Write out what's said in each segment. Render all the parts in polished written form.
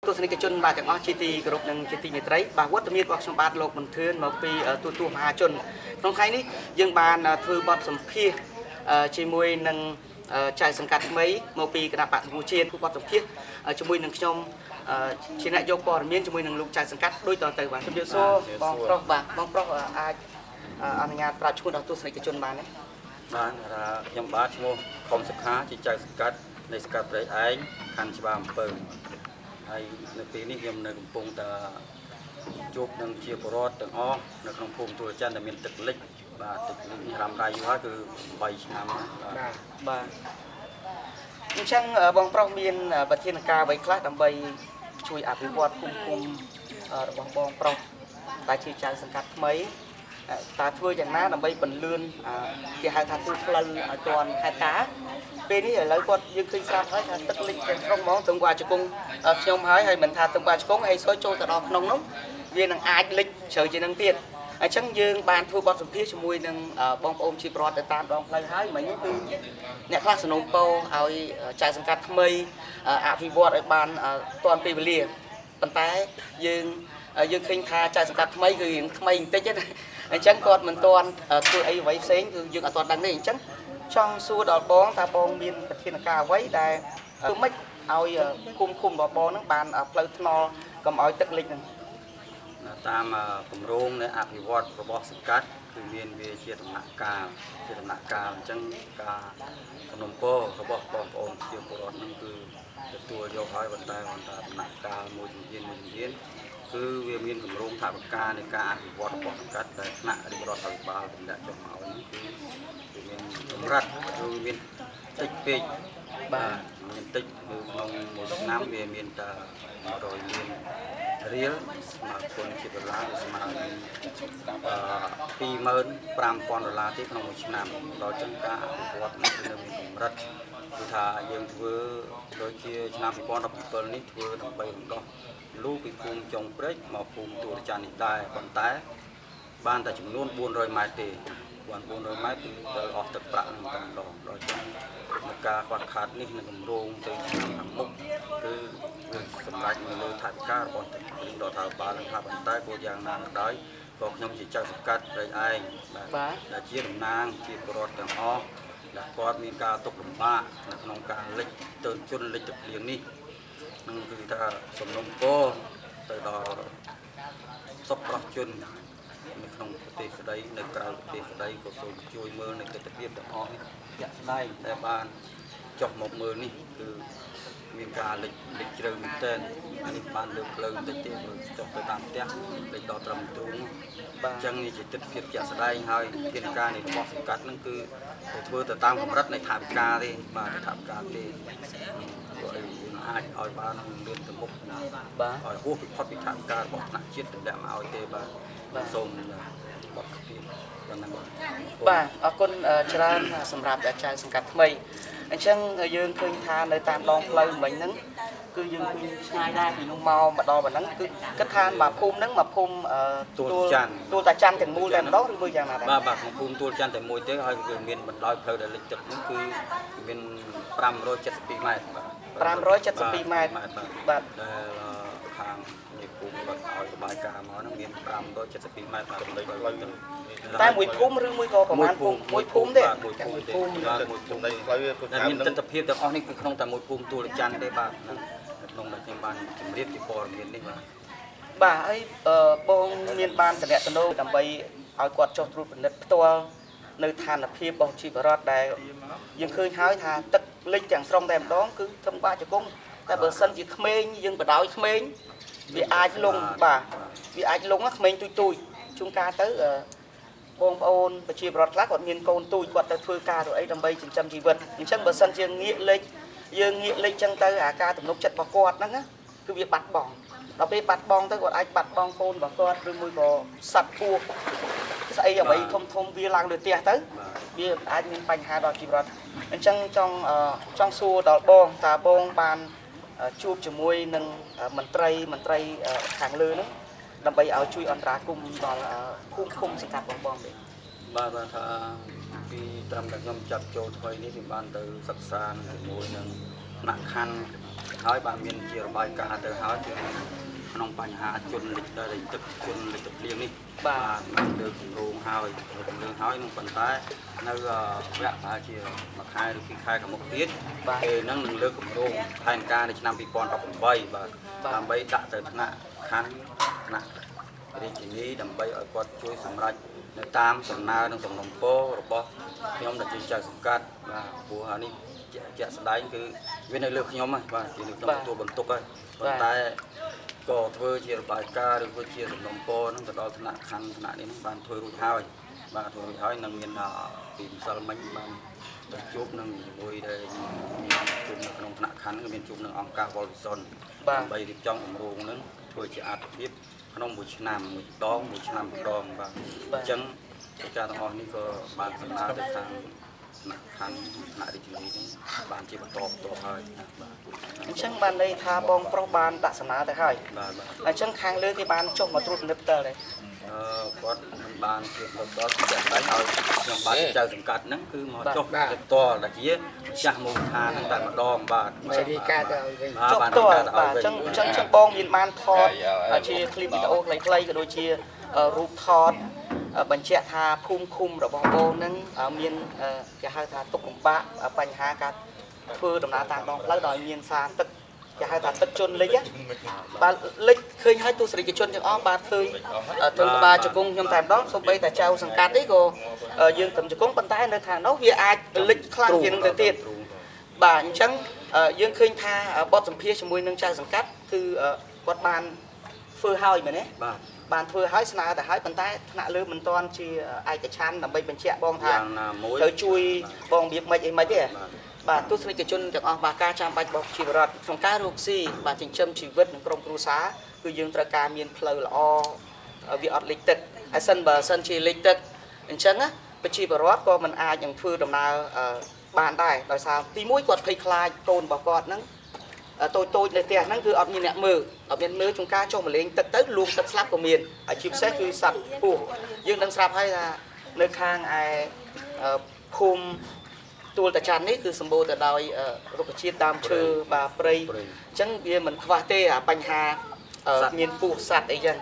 ទស្សនិកជនបាទទាំងអស់ជាទីគោរពនិងជាទីមេត្រីបាទវត្តមានរបស់ខ្ញុំបាទលោកមន្ទឿនមកពីទូទួលមហាជនក្នុងថ្ងៃនេះយើងបានធ្វើបទសម្ភាសន៍ជាមួយនឹងចៅសង្កាត់ថ្មីមកពីគណៈបកសង្គ្រោះជាតិបទសម្ភាសន៍ជាមួយនឹងខ្ញុំជាអ្នកយកព័ត៌មានជាមួយនឹងលោកចៅសង្កាត់ដូចតទៅបាទជំរាបសួរបងប្រុសបាទបងប្រុសអាចអនុញ្ញាតប្រាប់ឈ្មោះដល់ទស្សនិកជនបានទេបានខ្ញុំបាទឈ្មោះខំសុខាជាចៅសង្កាត់នៃសង្កាត់ព្រៃឯងខណ្ឌច្បារអំពើហើយនៅពេលនេះខ្ញុំនៅកំពុងតែជួបនឹងជាពលរដ្ឋទាំងអស់នៅក្នុងភូមិទួលច័ន្ទដែលមានទឹកលិចបាទទឹកលិចនេះរ៉ាំរ៉ៃយូរហើយគឺ8ឆ្នាំបាទអញ្ចឹងបងប្រុសមានវិធានការអ្វីខ្លះដើម្បីជួយអភិវឌ្ឍភូមិឃុំរបស់បងប្រុសដែលជាចៅសង្កាត់ថ្មីតើធ្វើយ៉ាងណាដើម្បីបន្លឿនគេហៅថាទូផ្លូវឲ្យទាន់ហេតុការពេលនេះឥឡូវគាត់យើងឃើញស្រាប់ហើយថាទឹកលិចទាំងស្រុងហ្មងទើបគាត់ជង្គង់ខ្ញុំហើយមិនថាទើបគាត់ជង្គង់ហើយសុយចូលទៅដល់ក្នុងនោះវានឹងអាចលិចជ្រៅជាងនឹងទៀតអញ្ចឹងយើងបានធ្វើបទសម្ភាសន៍ជាមួយនឹងបងប្អូនជាប្រវត្តិទៅតាមដងផ្លូវហើយមិញគឺអ្នកខ្លះសំណូមពរឲ្យចៅសង្កាត់ថ្មីអភិវឌ្ឍឲ្យបានទាន់ពេលវេលាប៉ុន្តែយើងឃើញថាចៅសង្កាត់ថ្មីគឺរៀងថ្មីបន្តិចណាអញ្ចឹងគាត់មិនទាន់ធ្វើអីអ្វីផ្សេងគឺយើងអត់ទាន់ដឹងទេអញ្ចឹងចង់សួរដល់បងថាបងមានវិធានការអ្វីដែលធ្វើម៉េចឲ្យឃុំរបស់បងហ្នឹងបានផ្លូវថ្នល់កុំឲ្យទឹកលិចហ្នឹងតាមគម្រោងនៃអភិវឌ្ឍរបស់សង្កាត់គឺមានវាជាដំណាក់កាលអញ្ចឹងការសំណុំពររបស់បងប្អូនជាពលរដ្ឋហ្នឹងគឺទទួលយកហើយប៉ុន្តែដំណាក់កាលមួយជំហានគឺវាមានគម្រោងថាវិការនៃការអភិវឌ្ឍរបស់សង្កាត់ដែលថ្នាក់រាជរដ្ឋាភិបាលទម្លាក់ចុះមកនេះគឺមានកម្រិតឬមានតិចពេកបាទមានតិចនៅក្នុងមួយឆ្នាំវាមានតែ100លានរៀលស្មើគុណជាដុល្លារស្មើនឹង$25,000ទេក្នុងមួយឆ្នាំដល់ចឹងការអភិវឌ្ឍនេះនៅមានកម្រិតគឺថាយើងធ្វើដូចជាឆ្នាំ2017នេះធ្វើដើម្បីរំដោះលូពីភូមិចុងព្រែកមកភូមិទួលច័ន្ទនេះដែរប៉ុន្តែបានតែចំនួន400ម៉ែត្រទេ400ម៉ែត្រគឺត្រូវអស់ទឹកប្រាក់នឹងតែម្ដងដល់ចឹងការខ្វះខាតនេះនឹងគម្រោងទៅឆ្នាំខាងមុខគឺសម្រាប់នៅលើថវិការបស់រដ្ឋាភិបាលនឹងថាប៉ុន្តែគោលយ៉ាងណាក៏ដោយក៏ខ្ញុំជាចៅសង្កាត់ព្រៃឯងបាទដែលជាតំណាងជាពលរដ្ឋទាំងអស់ដែលគាត់មានការទុកលំបាកនៅក្នុងការលិចទៅជន់លិចទឹកភ្លៀងនេះនឹងគឺថាសំណុំពរទៅដល់សពប្រជាជននៅក្នុងប្រទេសក្តីនៅក្រៅប្រទេសក្តីក៏សូមជួយមើលនៅទស្សនវិជ្ជាទាំងអស់នេះជាក់ស្ដែងតែបានចុះមកមើលនេះគឺមានការលិចជ្រៅមែនទែននេះបានលើកផ្លូវបន្តិចទេមើលចុះទៅតាមផ្ទះលិចដល់ត្រឹមទ្រូងបាទអញ្ចឹងនេះជាទស្សនវិជ្ជាជាក់ស្ដែងហើយភារការនៃរបស់សង្កាត់នឹងគឺទៅធ្វើទៅតាមកម្រិតនៃថវិកាទេបាទថវិកាទេក៏អាចឲ្យបានលឿនទៅមុខបាទឲ្យហួសពីផុតពីថវិការបស់ថ្នាក់ជាតិទម្លាក់មកឲ្យទេបាទសូមបទភាពបាទអរគុណច្រើនសម្រាប់ចៅសង្កាត់ថ្មីអញ្ចឹងយើងឃើញថានៅតាមដងផ្លូវមិញហ្នឹងគឺយើងឃើញឆ្ងាយដែរពីនោះមកដល់ប៉ុណ្ណឹងគឺគិតថាមកភូមិហ្នឹងមកភូមិទួលតាច័ន្ទទាំងមូលតែម្ដងឬមួយយ៉ាងណាដែរបាទក្នុងភូមិទួលច័ន្ទតែមួយទេហើយគឺមានបណ្ដោយផ្លូវដែលលិចទឹកហ្នឹងគឺមាន572ម៉ែត្របាទ572ម៉ែត្របាទដែលខាងនៃភូមិគាត់ឲ្យរបាយការណ៍មកហ្នឹងមាន572ម៉ែត្រដល់ផ្លូវតែមួយភូមិឬមួយក៏ប្រហែលភូមិមួយភូមិទេមួយភូមិនៃផ្លូវតែមានទស្សនវិជ្ជាទាំងអស់នេះគឺក្នុងតែមួយភូមិទួលច័ន្ទទេបាទក្នុងដែលខ្ញុំបានជម្រាបពីព័ត៌មាននេះបាទហើយបងមានបានតំណែងដើម្បីឲ្យគាត់ចុះត្រួតពិនិត្យផ្ទាល់នៅឋានភាពរបស់ជីវរដ្ឋដែលយើងឃើញហើយថាទឹកលិចទាំងស្រុងតែម្ដងគឺធំបាក់ជង្គង់តែបើសិនជាក្មេងយើងបដោយក្មេងវាអាចលងបាទវាអាចលងក្មេងទូចជួនកាលទៅបងប្អូនប្រជាពលរដ្ឋខ្លះគាត់មានកូនទូចគាត់ទៅធ្វើការឬអីដើម្បីចិញ្ចឹមជីវិតអញ្ចឹងបើសិនជាងាកលិចយើងងាកលិចចឹងទៅអាការទំនុកចិត្តរបស់គាត់ហ្នឹងគឺវាបាត់បង់ដល់ពេលបាត់បង់ទៅគាត់អាចបាត់បង់កូនរបស់គាត់ឬមួយក៏សត្វពស់ស្អីអ្វីធំវាឡើងលើផ្ទះទៅវាអាចមានបញ្ហាដល់ជីវិតអញ្ចឹងចង់សួរដល់បងតើបងបានជួបជាមួយនឹងមន្ត្រីខាងលើហ្នឹងដើម្បីឲ្យជួយអន្តរាគមន៍ដល់ភូមិឃុំសង្កាត់បងទេបាទថាពីត្រឹមតែខ្ញុំចាប់ចូលថ្មីនេះខ្ញុំបានទៅសិក្សាជាមួយនឹងថ្នាក់ខណ្ឌ ហើយបាទមានជារបាយការណ៍ទៅហើយគឺក្នុងបញ្ហាជនលិចទឹកជនលិចទឹកភ្លៀងនេះបាទបានលើកគម្រោងហើយនឹងប៉ុន្តែនៅវគ្គប្រហែលជាមួយខែឬ2ខែខាងមុខទៀតពេលហ្នឹងនឹងលើកគម្រោងផែនការនៅឆ្នាំ2018បាទដើម្បីដាក់ទៅថ្នាក់ខណ្ឌថ្នាក់រាជធានីដើម្បីឲ្យគាត់ជួយសម្រេចនៅតាមសំណើនិងសំណុំពររបស់ខ្ញុំដែលជាចៅសង្កាត់បាទព្រោះអានេះជាក់ស្ដែងគឺវានៅលើខ្ញុំហ្នឹងបាទជានៅក្នុងទទួលបន្ទុកហើយប៉ុន្តែក៏ធ្វើជារបាយការណ៍ឬក៏ជាសំណុំពរហ្នឹងទៅដល់ថ្នាក់ខណ្ឌថ្នាក់នេះបានធ្វើរួចហើយបាទធ្វើរួចហើយនឹងមានពីម្សិលមិញបានទៅជួបនឹងជាមួយដែលមានជួបនៅក្នុងថ្នាក់ខណ្ឌគឺមានជួបនឹងអង្គការវ៉លវិសុនដើម្បីរៀបចំគម្រោងហ្នឹងធ្វើជាអត្ថភាពក្នុងមួយឆ្នាំមួយដងបាទអញ្ចឹងកិច្ចការទាំងអស់នេះក៏បានសម្ដៅទៅខាងថ្នាក់ខណ្ឌថ្នាក់រាជធានីនេះបានជាបន្តហើយបាទអញ្ចឹងបានន័យថាបងប្រុសបានដាក់សំណើទៅហើយបាទអញ្ចឹងខាងលើគេបានចុះមកត្រួតពិនិត្យទៅដែរគាត់មិនបានជាដល់ចាក់ដៃឲ្យខ្ញុំបានចៅសង្កាត់ហ្នឹងគឺមកចុះផ្ទាល់ដែលជាចាស់មូលដ្ឋានហ្នឹងតែម្ដងបាទសេរីការទៅវិញចុះផ្ទាល់បាទអញ្ចឹងបងមានបានថតជាคลิปវីដេអូខ្លីៗក៏ដូចជារូបថតបញ្ជាក់ថាភូមិឃុំរបស់បងហ្នឹងមានគេហៅថាទុកលំបាកបញ្ហាការធ្វើដំណើរតាមដងផ្លូវដោយមានសារទឹកគេហៅថាទឹកជន់លិចបាទលិចឃើញឲ្យទស្សនិកជនទាំងអស់បាទឃើញធ្វើក្បាលជង្គង់ខ្ញុំតែម្ដងសូម្បីតែចៅសង្កាត់នេះក៏យើងត្រឹមជង្គង់ប៉ុន្តែនៅខាងនោះវាអាចលិចខ្លាំងជាងនឹងទៅទៀតបាទអញ្ចឹងយើងឃើញថាបទសម្ភាសជាមួយនឹងចៅសង្កាត់គឺគាត់បានធ្វើហើយមែនទេបានធ្វើឲ្យស្នើទៅហើយប៉ុន្តែថ្នាក់លើមិនទាន់ជាឯកច្ឆន្ទដើម្បីបញ្ជាក់បងថាត្រូវជួយបងរបៀបម៉េចអីម៉េចទេបាទទស្សនិកជនទាំងអស់បាទការចាំបាច់របស់ជីវរដ្ឋក្នុងការរកស៊ីបាទចិញ្ចឹមជីវិតនិងក្រុមគ្រួសារគឺយើងត្រូវការមានផ្លូវល្អវាអត់លិចទឹកហើយបើសិនជាលិចទឹកអញ្ចឹងណាប្រជាពលរដ្ឋក៏មិនអាចនឹងធ្វើដំណើរបានដែរដោយសារទីមួយគាត់ភ័យខ្លាចកូនរបស់គាត់ហ្នឹងតូចនៅផ្ទះហ្នឹងគឺអត់មានអ្នកមើលជួនកាលចុះមកលេងទឹកទៅលូកទឹកស្លាប់ក៏មានហើយជាពិសេសគឺសត្វពស់យើងដឹងស្រាប់ហើយថានៅខាងឯភូមិទួលតាចាន់នេះគឺសម្បូរទៅដោយរុក្ខជាតិដើមឈើបាទព្រៃអញ្ចឹងវាមិនខ្វះទេអាបញ្ហាមានពស់សត្វអីចឹង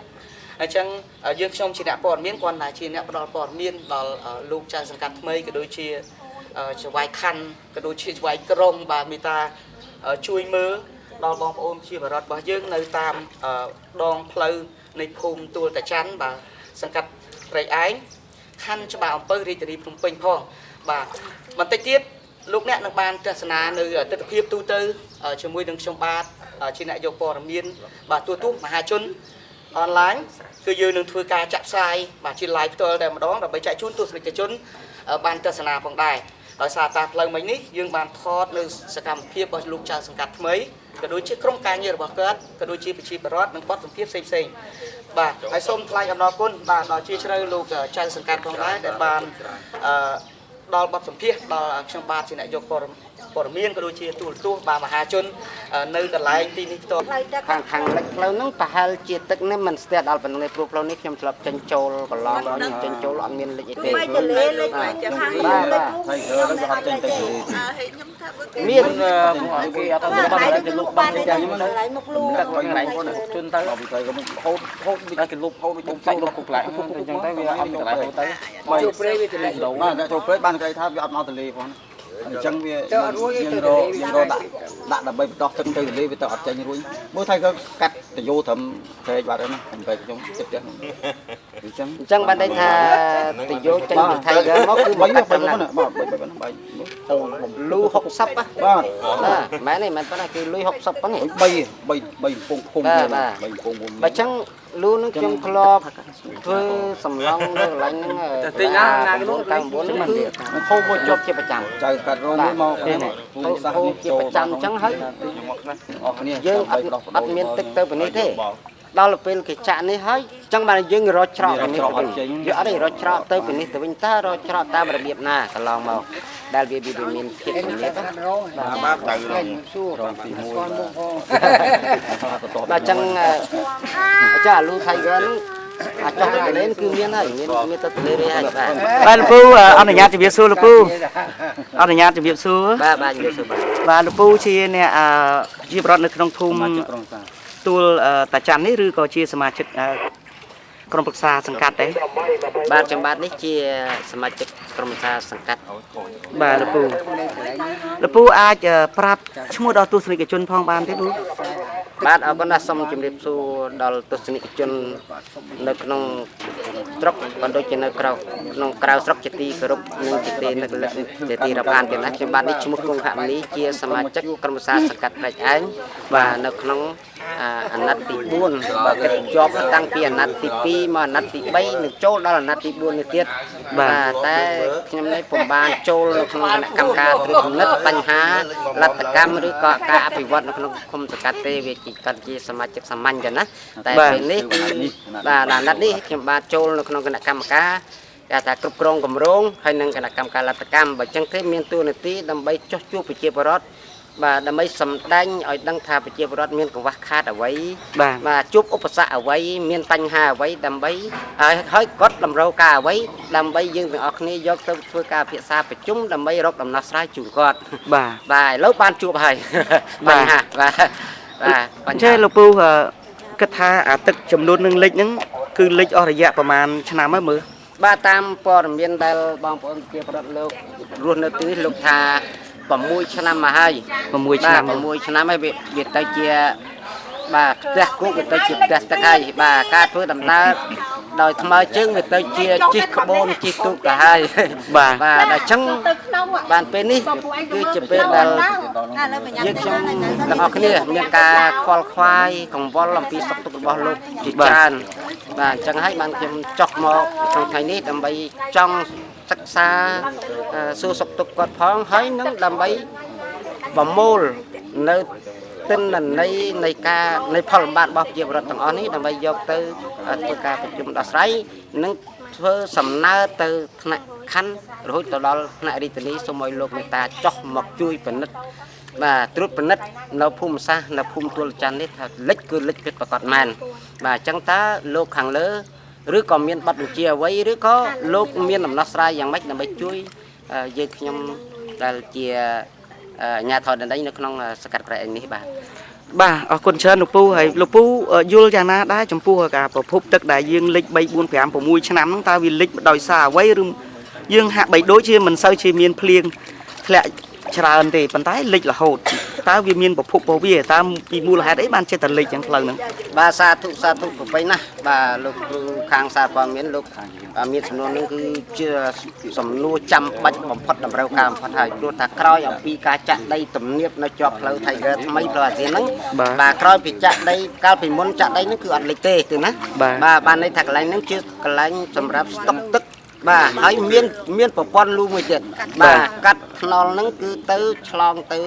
អញ្ចឹងយើងខ្ញុំជាអ្នកព័ត៌មានគាត់ថាជាអ្នកផ្ដល់ព័ត៌មានដល់លោកចៅសង្កាត់ថ្មីក៏ដូចជាច្បាយខណ្ឌក៏ដូចជាច្បាយក្រុងបាទមេតាជួយមើលដល់បងប្អូនជាបរិវត្តរបស់យើងនៅតាមដងផ្លូវនៃភូមិទួលតាចាន់បាទសង្កាត់ព្រៃឯងខណ្ឌច្បារអំពើរាជធានីភ្នំពេញផងបាទបន្តិចទៀតលោកអ្នកនឹងបានទស្សនានៅទស្សនវិជ្ជាទូទៅជាមួយនឹងខ្ញុំបាទជាអ្នកយកព័ត៌មានបាទទូមហាជនអនឡាញគឺយើងនឹងធ្វើការចាក់ផ្សាយបាទជា live ផ្ទាល់តែម្ដងដើម្បីចែកជូនទស្សនិកជនបានទស្សនាផងដែរដោយសារតាមផ្លូវមិញនេះយើងបានថតនៅសកម្មភាពរបស់លោកចៅសង្កាត់ថ្មីក៏ដូចជាក្រុមការងាររបស់គាត់ក៏ដូចជាប្រជាពលរដ្ឋនិងបទសម្ភាសផ្សេងៗបាទហើយសូមថ្លែងអំណរគុណបាទដល់ជាជ្រៅលោកចៅសង្កាត់ផងដែរដែលបានដល់បទសម្ភាសដល់ខ្ញុំបាទជាអ្នកយកព័ត៌មានក៏ដូចជាទូរទស្សន៍បាទមហាជននៅកន្លែងទីនេះផ្ទាល់ខាងលិចផ្លូវហ្នឹងប្រហែលជាទឹកនេះមិនស្ទះដល់ប៉ុណ្ណឹងព្រោះផ្លូវនេះខ្ញុំធ្លាប់ចេញចូលកន្លងដល់ចេញចូលអត់មានលិចអីទេមិនទៅលេលិចមិនចាំខាងនេះលិចហើយខ្ញុំអត់ចេញទៅខ្ញុំថាមានគេអត់ទៅលុបបានទេខ្ញុំនៅកន្លែងមុខលូទឹកកន្លែងជន់ទៅពីទៅក៏ហូតវាគេលុបហូតដូចផ្សេងលុបគុកឡើងអញ្ចឹងទៅវាអត់មានកន្លែងហូតទៅចូលព្រៃវាទៅលេងបាទចូលព្រៃបានគេថាវាអត់មកទលេផងអញ្ចឹងវាយើងរកដាក់ដើម្បីបន្តទឹកទៅទលេវាទៅអត់ចេញរួចមើលថៃក៏កាត់តយោត្រឹមព្រែកបាត់ហើយណាខ្ញុំបែកខ្ញុំចិត្តចឹងអញ្ចឹងបានន័យថាតយោចេញពីថៃមកគឺមិនបាច់ប៉ុណ្ណាបាទបែកទៅលូ60បាទមែនទេមែនប៉ុណ្ណាគឺលុយ60ប៉ុណ្ណា3ពងពុំ3ពងពុំបើអញ្ចឹងលូនឹងខ្ញុំធ្លាប់ធ្វើសំឡងនៅកន្លែងហ្នឹងទិញណាគេនោះ99ហ្នឹងគឺហូបមកជាប់ជាប្រចាំចៅកាត់រោងនេះមកហូបជាប្រចាំអញ្ចឹងហើយអស់គ្នាយើងអត់មានទឹកទៅពីនេះទេដល់ពេលគេចាក់នេះហើយអញ្ចឹងបានយើងរត់ច្រកពីនេះទៅវិញយើងអត់ទេរត់ច្រកទៅពីនេះទៅវិញតើរត់ច្រកតាមរបៀបណាកន្លងមកដែលវាមានភាពជំនាញបាទទៅសួរពី1បាទអញ្ចឹងចាលូថៃហ្គរអាចចង់ទៅលេងគឺមានហើយមានទៅលេងហើយបាទលោកពូអនុញ្ញាតជម្រាបសួរលោកពូអនុញ្ញាតជម្រាបសួរបាទជំរាបសួរបាទលោកពូជាអ្នក ជាប្រដ្ឋនៅក្នុងភូមិទួលតាច័ន្ទនេះឬក៏ជាសមាជិកក្រុមប្រឹក្សាសង្កាត់ទេ បាទចំបាទនេះជាសមាជិកក្រុមប្រឹក្សាសង្កាត់ បាទលោកពូអាចប្រាប់ឈ្មោះដល់ទស្សនិកជនផងបានទេពូ បាទអរគុណណាស់សូមជម្រាបសួរដល់ទស្សនិកជននៅក្នុងស្រុកក៏ដូចជានៅក្រៅក្នុងក្រៅស្រុកជាទីគោរពនិងជាទីនឹកលឹកជាទីរាប់អានទៀតណាខ្ញុំបាទនេះឈ្មោះគង់ហនីជាសមាជិកក្រុមប្រឹក្សាសង្កាត់ផ្នែកឯងបាទនៅក្នុងអាណត្តិទី4បាទជាប់តាំងពីអាណត្តិទី2មកអាណត្តិទី3នឹងចូលដល់អាណត្តិទី4នេះទៀតបាទតែខ្ញុំនេះពុំបានចូលនៅក្នុងគណៈកម្មការត្រួតពិនិត្យបញ្ហាលទ្ធកម្មឬក៏ការអភិវឌ្ឍនៅក្នុងឃុំសង្កាត់ទេវាជាសមាជិកសាមញ្ញចឹងណាតែពេលនេះគឺបាទអាណត្តិនេះខ្ញុំបានចូលនៅក្នុងគណៈកម្មការគេថាគ្រប់គ្រងគម្រោងហើយនឹងគណៈកម្មការលទ្ធកម្មបើចឹងទេមានតួនាទីដើម្បីចោះជួបប្រជាពលរដ្ឋបាទដើម្បីសម្ដែងឲ្យដឹងថាប្រជាពលរដ្ឋមានកង្វះខាតអ្វីបាទជួបឧបសគ្គអ្វីមានបញ្ហាអ្វីដើម្បីហើយគាត់តម្រូវការអ្វីដើម្បីយើងទាំងអស់គ្នាយកទៅធ្វើការពិភាក្សាប្រជុំដើម្បីរកដំណោះស្រាយជូនគាត់បាទឥឡូវបានជួបហើយបញ្ហាបាទអញ្ចឹងលោកពូគិតថាអាទឹកចំនួននឹងលិចហ្នឹងគឺលិចអស់រយៈប្រហែលឆ្នាំហើយមើលបាទតាមព័ត៌មានដែលបងប្អូនជាប្រដ្ឋលោករស់នៅទីនេះលោកថា6ឆ្នាំមកហើយ6ឆ្នាំហើយវាទៅជាបាទផ្ទះគោកវាទៅជាផ្ទះទឹកហើយបាទការធ្វើដំណើរដោយថ្មើរជើងវាទៅជាជិះក្បូនជិះទូកទៅហើយបាទដល់អញ្ចឹងបានពេលនេះគឺជាពេលដែលយើងខ្ញុំទាំងអស់គ្នាមានការខ្វល់ខ្វាយកង្វល់អំពីសុខទុក្ខរបស់លោកជាច្រើនបាទអញ្ចឹងហើយបានខ្ញុំចុះមកក្នុងថ្ងៃនេះដើម្បីចង់សិក្សាសួរសុខទុក្ខគាត់ផងហើយនឹងដើម្បីប្រមូលនៅទិន្នន័យនៃផលលំបាករបស់ប្រជាពលរដ្ឋទាំងអស់នេះដើម្បីយកទៅធ្វើការប្រជុំដោះស្រាយនិងធ្វើសំណើទៅថ្នាក់ខណ្ឌរហូតទៅដល់ថ្នាក់រាជធានីសូមឲ្យលោកមេត្តាចុះមកជួយពិនិត្យបាទត្រួតពិនិត្យនៅភូមិសាស្ត្រនៅភូមិទួលច័ន្ទនេះថាលិចគឺលិចពិតប្រាកដមែនបាទអញ្ចឹងតើលោកខាងលើឬក៏មានប័ណ្ណបញ្ជាអ្វីឬក៏លោកមានដំណោះស្រាយយ៉ាងម៉េចដើម្បីជួយយើងខ្ញុំដែលជាអាជ្ញាធរដែនដីនៅក្នុងសង្កាត់ក្រែងនេះបាទអរគុណច្រើនលោកពូហើយលោកពូយល់យ៉ាងណាដែរចំពោះការប្រភពទឹកដែលយើងលិច3 4 5 6ឆ្នាំហ្នឹងតើវាលិចដោយសារអ្វីឬយើងហាក់បីដូចជាមិនសូវជាមានភ្លៀងធ្លាក់ច្រើនទេប៉ុន្តែលិចរហូតតើវាមានប្រភពរបស់វាតើពីមូលហេតុអីបានចិត្តតែលិចយ៉ាងផ្លូវហ្នឹងបាទសាធុប្របីណាស់បាទលោកគ្រូខាងសារព័ត៌មានលោកមានសំណួរនឹងគឺជាសំណួរចាំបាច់បំផុតតម្រូវការបំផុតហើយព្រោះថាក្រោយអំពីការចាក់ដីទំនាបនៅជាប់ផ្លូវ Tiger ថ្មីផ្លូវអាស៊ានហ្នឹងបាទក្រោយពីចាក់ដីកាលពីមុនចាក់ដីហ្នឹងគឺអត់លិចទេគឺណាបាទបានន័យថាកន្លែងហ្នឹងជាកន្លែងសម្រាប់ស្តុកទឹកបាទហើយមានប្រព័ន្ធលូមួយទៀតបាទកាត់ថ្នល់ហ្នឹងគឺទៅឆ្លងទៅ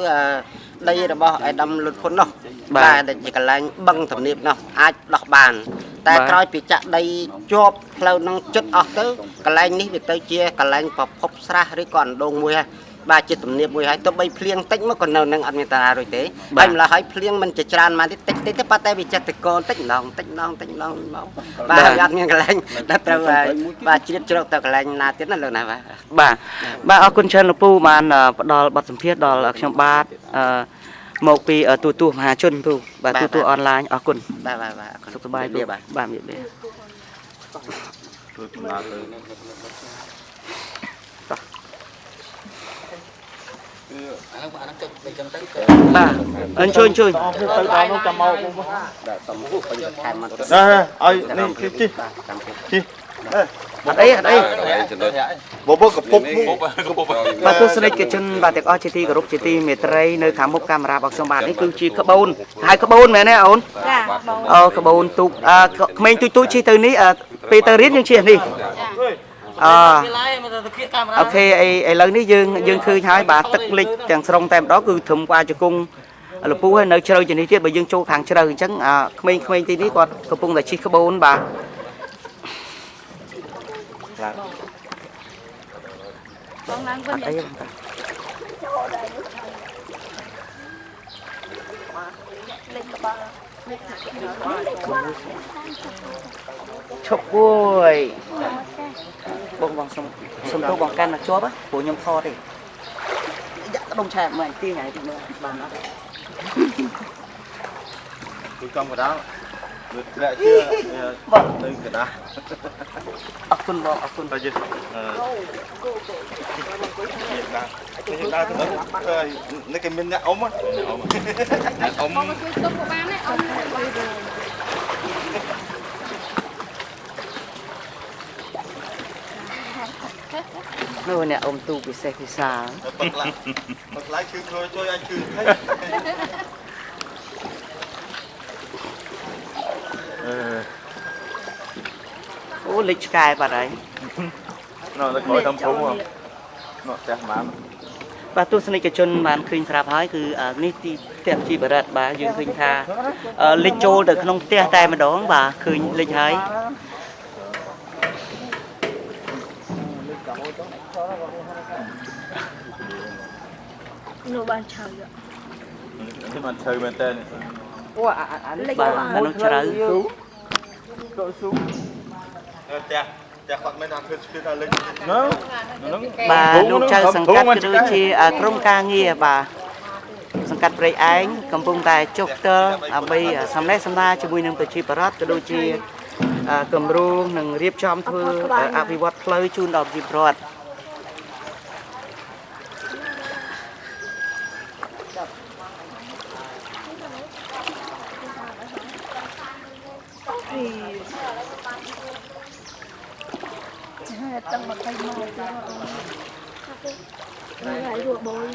ដីរបស់ឯកឧត្តមលុតហ៊ុននោះបាទដែលជាកន្លែងបឹងទំនាបនោះអាចដោះបានតែក្រោយពីចាក់ដីជាប់ផ្លូវនឹងជិតអស់ទៅកន្លែងនេះវាទៅជាកន្លែងប្រភពស្រះឬក៏អណ្ដូងមួយហើយបាទជាទំនាបមួយហើយទៅបីភ្លៀងតិចមកក៏នៅនឹងអត់មានតារារួចទេហើយម្ល៉េះហើយភ្លៀងមិនជាច្រើនមកតិចទេប៉ុន្តែវាចិត្តតកនតិចម្ដងមកបាទអត់មានកន្លែងដែលត្រូវបាទជ្រាបជ្រកទៅកន្លែងណាទៀតណាលោកណាបាទអរគុណច្រើនលោកពូបានផ្ដល់បទសម្ភាសន៍ដល់ខ្ញុំបាទមកពីទូទស្សន៍មហាជនពូបាទទូទស្សន៍អនឡាញអរគុណបាទសុខសប្បាយពូបាទមានទេបាទអញ្ជើញទៅដល់នោះចាំមកបាទសុំបញ្ជាក់ខែមកឲ្យនេះជីអត់អីបបកពុកបាទទស្សនិកជនបាទទាំងអស់ជាទីគោរពជាទីមេត្រីនៅខាងមុខកាមេរ៉ារបស់ខ្ញុំបាទនេះគឺជាក្បូនហៅក្បូនមែនទេអូនចាក្បូនទូកក្មេងទូចជិះទៅនេះពេលទៅរៀនយើងជិះនេះអូខេឥឡូវនេះយើងឃើញហើយបាទទឹកលិចទាំងស្រុងតែម្ដងគឺធំក្បាលជង្គង់លពូហើយនៅជ្រៅជាងនេះទៀតបើយើងចូលខាងជ្រៅអញ្ចឹងក្មេងៗទីនេះគាត់កំពុងតែជិះក្បូនបាទបងឡើងវិញអីឈប់អើយបងសុំទោសបងកាន់តែជាប់ព្រោះខ្ញុំថតទេដាក់ដុំឆែកមើលទីថ្ងៃទីមើលបានអត់ tôi trong cái đó được lại chưa đây cái đó អរគុណបងអរគុណ bây giờ hiện đang nó cái miếng nhạc ống á ống បងជួយទុកក៏បានដែរអ៊ំ នោះអ្នកអ៊ំទូពិសេសពិសាល bật lại chưa thôi cho anh chưa thấy ô lịch cài bà đấy nó là coi thăm phú không nó sẽ mắm បាទទស្សនិកជនបានឃើញស្រាប់ហើយគឺនេះទីផ្ទះជីបរិទ្ធបាទយើងឃើញថាលិចចូលទៅក្នុងផ្ទះតែម្ដងបាទឃើញលិចហើយ នោះបានឆៅ nhưng mà chơi bên tên បាទអានោះជ្រៅ cậu xuống tè tè khoác mấy thằng kia là lên nó បាទលោកចៅសង្កាត់ក៏ដូចជាក្រុមការងារបាទសង្កាត់ព្រៃឯងកំពុងតែចុះផ្ទាល់ដើម្បីសម្ដែងសម្ដារជាមួយនឹងប្រជាពលរដ្ឋក៏ដូចជាគម្រោងនិងរៀបចំធ្វើអភិវឌ្ឍផ្លូវជូនដល់ប្រជាពលរដ្ឋ tăng mặt tay màu lại rùa bồi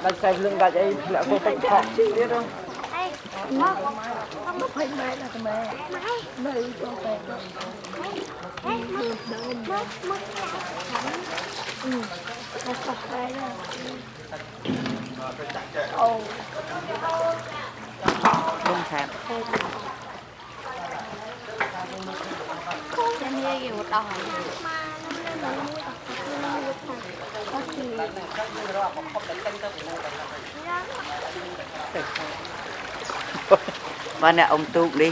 đang xem lưng gà ấy là cô bệnh thọ biết không không phải mẹ là mẹ nơi con mẹ không thèm Trên đây kiểu đỏ បាទអ្នកអ៊ំទូកនេះ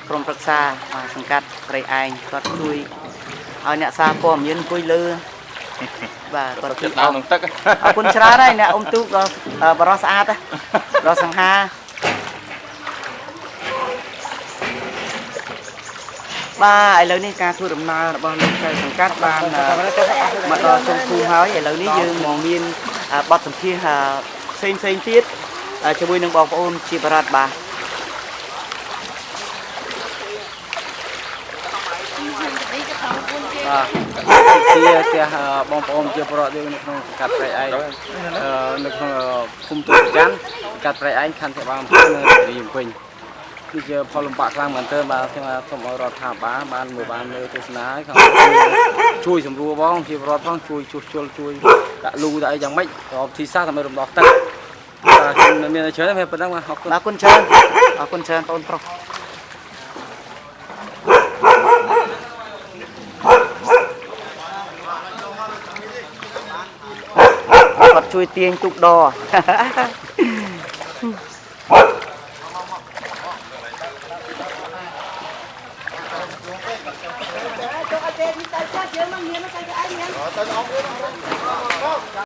ក្រុមប្រឹក្សាបាទសង្កាត់ព្រៃឯងគាត់ជួយឲ្យអ្នកសារព័ត៌មានអង្គុយលើបាទគាត់ជួយអរគុណច្រើនហើយអ្នកអ៊ំទូកដល់បរោះស្អាតដល់សង្ហា បាទឥឡូវនេះការធ្វើដំណើររបស់លោកចៅសង្កាត់បានមកដល់ជុំភូមិហើយឥឡូវនេះយើងមកមានបទសម្ភាសន៍ផ្សេងទៀតជាមួយនឹងបងប្អូនជាបរិបទបាទ ជាបងប្អូនជាប្រវត្តិយើងនៅក្នុងសង្កាត់ព្រៃឯងនៅក្នុងភូមិទូច័ន្ទសង្កាត់ព្រៃឯងខណ្ឌសេវាអំពើនៅរាជធានីភ្នំពេញ គឺជាផលលំបាកខ្លាំងមែនទែនបាទខ្ញុំសូមឲ្យរដ្ឋាភិបាលបានមើលបានលើទស្សនាឲ្យខាងជួយសម្រួលបងជារដ្ឋផងជួយជួសជុលជួយដាក់លូដាក់អីយ៉ាងម៉េចក៏ទីសាស្ត្រដើម្បីរំដោះទឹកបាទខ្ញុំមានច្រើនតែប៉ុណ្ណឹងបាទអរគុណ ច្រើនអរគុណច្រើនបងប្រុសគាត់ជួយទាញទូកដ cho anh đi tay sát chứ mà miếng nó tay cái anh nhé